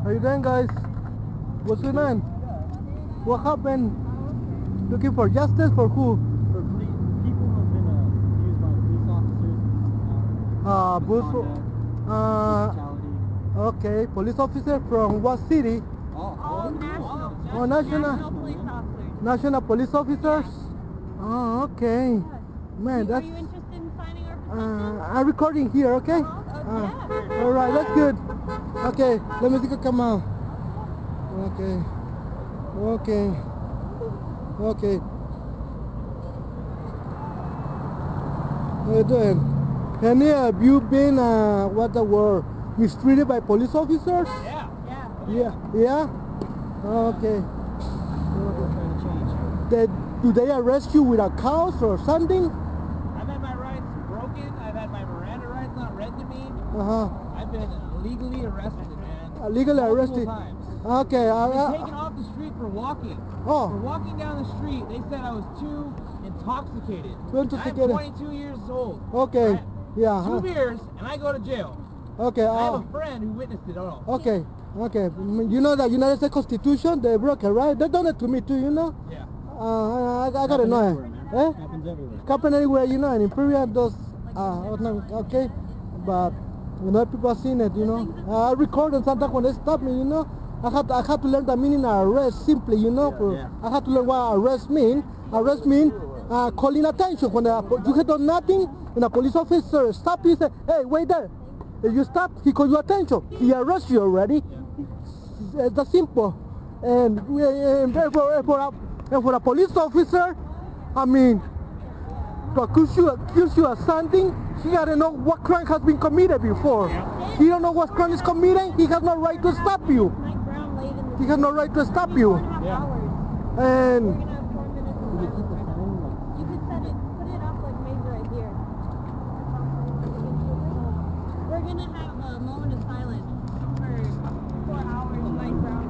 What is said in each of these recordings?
How you doing, guys? What's going on? What happened? Looking for justice for who? For people who have been abused by police officers. Brutality. Okay, police officer from what city? National. National. Police officers. National police officers? Oh, okay. Man, Are that's... you interested in signing our petition? I'm recording here, okay? Yeah. Alright, that's good. Okay, let me take a come out. Okay. How you doing? Any of you been, what the word, mistreated by police officers? Yeah? Okay. Do they arrest you without cause or something? I've had my rights broken. I've had my Miranda rights not read to me. I've been legally arrested, man. Legally arrested? Times. Okay. I've been taken off the street for walking. Oh. For walking down the street, they said I was too intoxicated. Intoxicated. I'm 22 years old. Okay. Right? Yeah. 2 beers and I go to jail. Okay. I have a friend who witnessed it all. Okay. You know the United States Constitution, they broke it, right? They done it to me too, you know? Yeah. I gotta know it. Eh? Happens everywhere. Happen anywhere, you know, and Imperial does, okay? But, you know, people have seen it, you know? I record and sometimes when they stop me, you know? I had to learn the meaning of arrest simply, you know? I had to learn what arrest mean. Arrest mean calling attention. When you had done nothing and a police officer stop you, say, hey, wait there. If you stop, he calls you attention. He arrests you already. It's that simple. And for a police officer, I mean, to accuse you of something, he gotta know what crime has been committed before. He don't know what crime is committed, he has no right to stop you. He has no right to stop you. And You could put it up like maybe right here. We're gonna have a moment of silence for 4 hours, like round.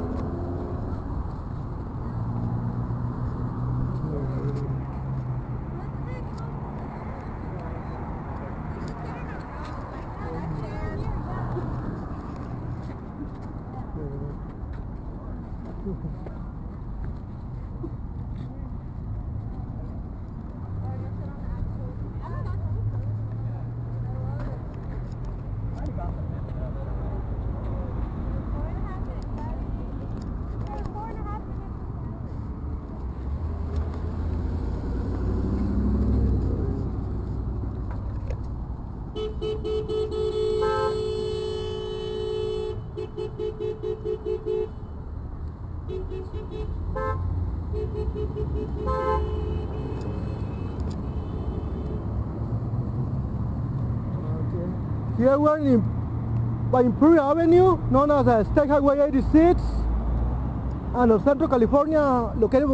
here we're by Imperial Avenue, known as State Highway 86, and of Central California, located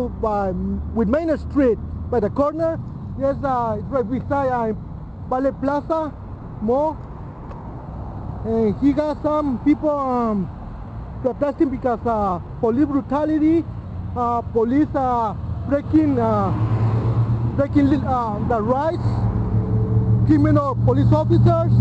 with Main Street by the corner. Yes, it's right beside Valley Plaza Mall. And he got some people protesting because police brutality, police breaking the rights, criminal police officers.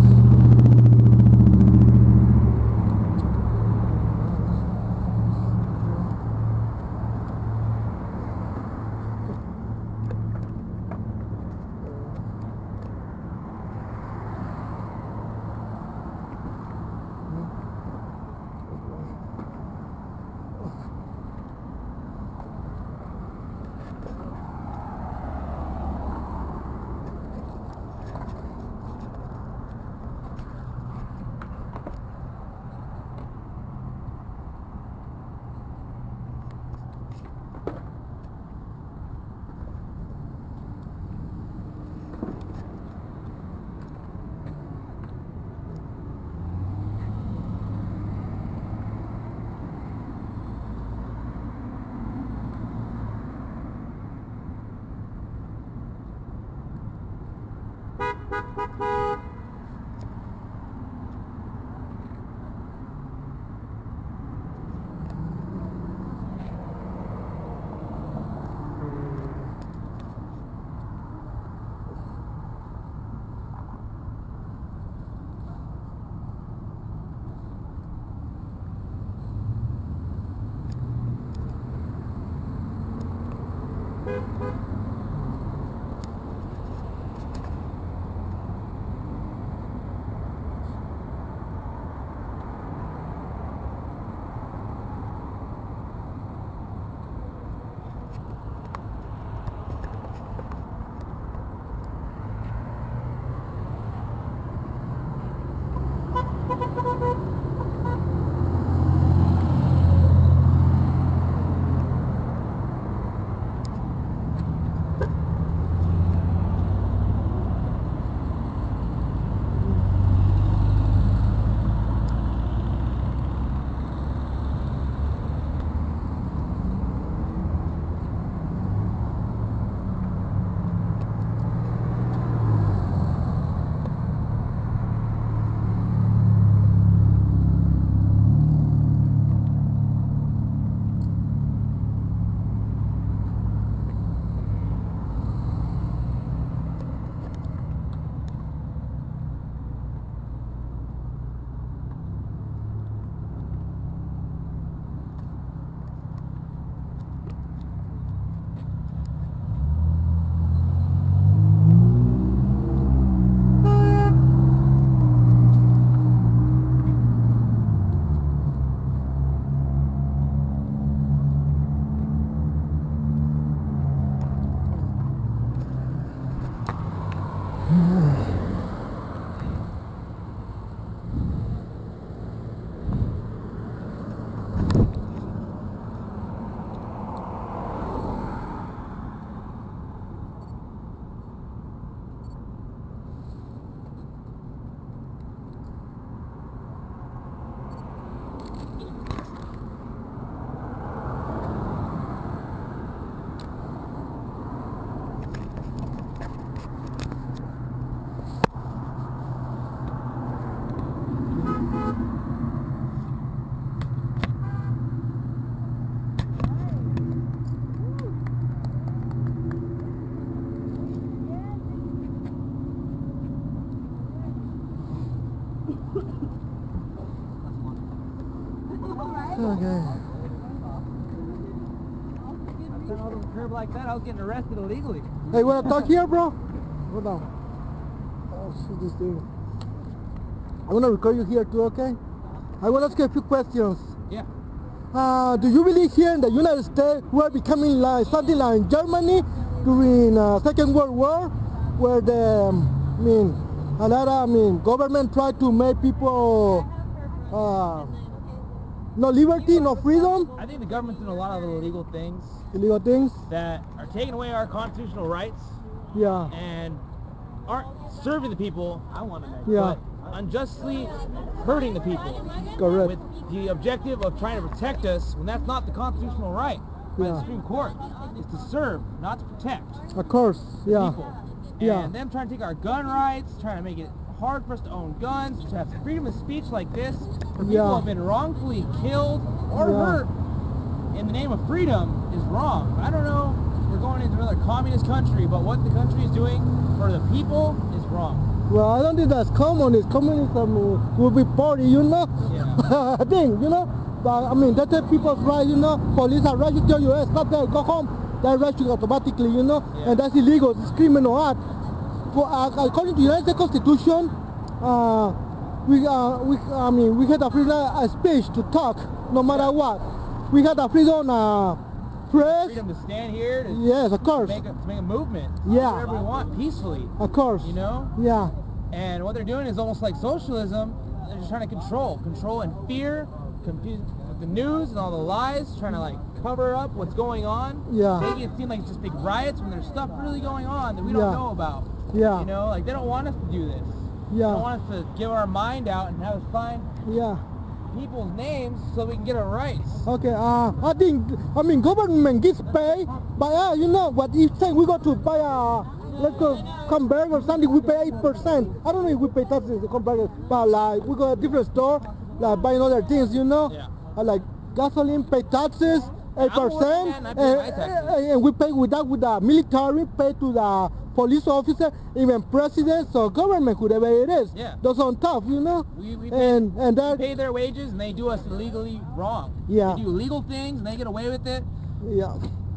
Okay. I was on the curb like that, I was getting arrested illegally. Hey, you wanna talk here, bro? Hold on. Oh, shit, this thing. I wanna record you here too, okay? I wanna ask you a few questions. Yeah. Do you believe here in the United States we are becoming like something like Germany during Second World War, where the government tried to make people no liberty, no freedom, I think the government's doing a lot of illegal things that are taking away our constitutional rights. Yeah. And aren't serving the people, Yeah. but unjustly hurting the people. Correct. With the objective of trying to protect us when that's not the constitutional right by the Supreme Court. It's to serve, not to protect Of course. Yeah. people. Yeah. And them trying to take our gun rights, trying to make it hard for us to own guns, to have freedom of speech like this, for people who have been wrongfully killed or hurt in the name of freedom is wrong. I don't know, we're going into another communist country, but what the country is doing for the people is wrong. Well, I don't think that's communist. Communism will be party, you know? Yeah. I think, you know? But, I mean, that's the people's right, you know? Police are right to tell you, hey, stop there, go home. They're right to automatically, you know? Yeah. And that's illegal, it's criminal act. For, according to the United States Constitution, we had the freedom of speech to talk, no matter what. We had the freedom press. Freedom to stand here, to, yes, of course. to make a movement. Yeah. Whatever we want, peacefully. Of course. You know? Yeah. And what they're doing is almost like socialism. They're just trying to control and fear, confuse with the news and all the lies, trying to like cover up what's going on. Yeah. Making it seem like it's just big riots when there's stuff really going on that we don't know about. Yeah. You know, like they don't want us to do this. Yeah. They don't want us to give our mind out and have us find Yeah. people's names so we can get our rights. Okay, I think, government gets paid, but you know, what if say we go to buy let's go Converge or something, we pay 8%. I don't know if we pay taxes in the Converge, but like, we go to a different store, like buying other things, you know? Yeah. Like gasoline, pay taxes, 8%, and we pay with that with the military, pay to the police officer, even president, so government, whoever it is, those on top, you know? We and that pay their wages and they do us illegally wrong. Yeah. They do illegal things and they get away with it. Yeah.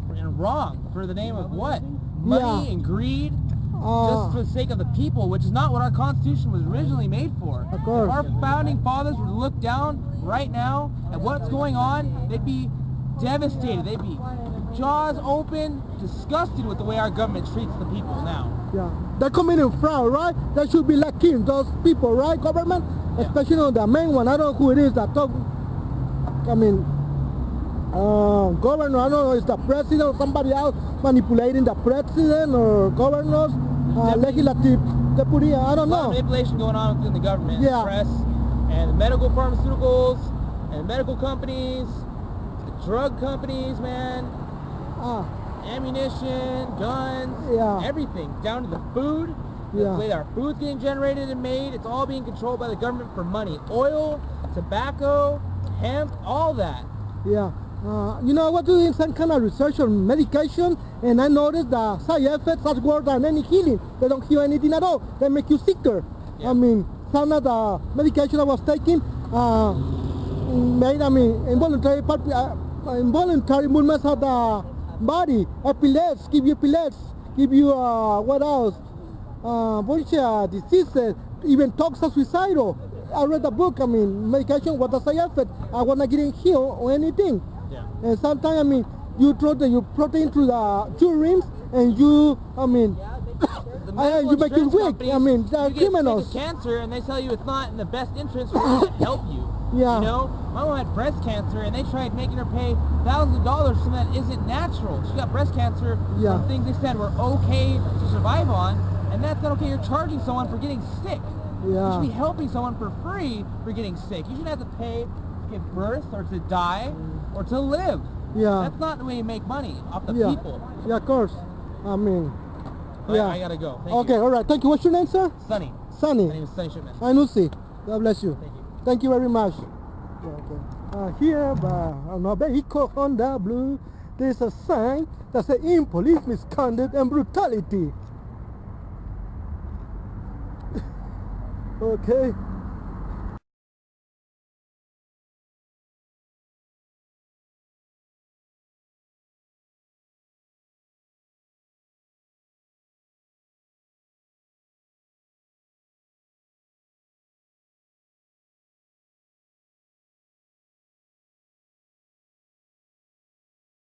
And wrong for the name of what? Money and greed, just for the sake of the people, which is not what our Constitution was originally made for. Of course. If our founding fathers were to look down right now at what's going on, they'd be devastated. They'd be jaws open, disgusted with the way our government treats the people now. Yeah, they're committing fraud, right? They should be like killing those people, right? Government, especially on the main one. I don't know who it is that talk. I mean, governor. I don't know, is the president or somebody else manipulating the president or governors, legislative deputy. I don't A lot of know. manipulation going on within the government, the press, and the medical pharmaceuticals, and medical companies, the drug companies, man. Ammunition, guns, everything, down to the food, the way our food's getting generated and made, it's all being controlled by the government for money. Oil, tobacco, hemp, all that. Yeah. You know, I was doing some kind of research on medication, and I noticed the side effects are worse than any healing. They don't heal anything at all. They make you sicker. Yeah. I mean, some of the medication I was taking made, involuntary movements of the body. Epilepsy, give you what else? Bunch of diseases, even talks of suicidal. I read the book, medication, what the side effect? I wanna get healed or anything. Yeah. And sometimes, you throw your protein through the urines, and you make it weak. They're criminals. You get cancer, and they tell you it's not in the best interest for them to help you. Yeah. You know, my mom had breast cancer, and they tried making her pay thousands of dollars for something that isn't natural. She got breast cancer from things they said were okay to survive on, and that's not okay. You're charging someone for getting sick. You should be helping someone for free for getting sick. You shouldn't have to pay to give birth or to die or to live. Yeah. That's not the way you make money off the people. Yeah, of course. I gotta go. Thank Okay, you. all right. Thank you. What's your name, sir? Sunny. Sunny. My name is Sunny Shipman. I Lucy. God bless you. Thank you. Thank you very much. Here, on a vehicle Honda Blue, there's a sign that says "In police misconduct and brutality." Okay.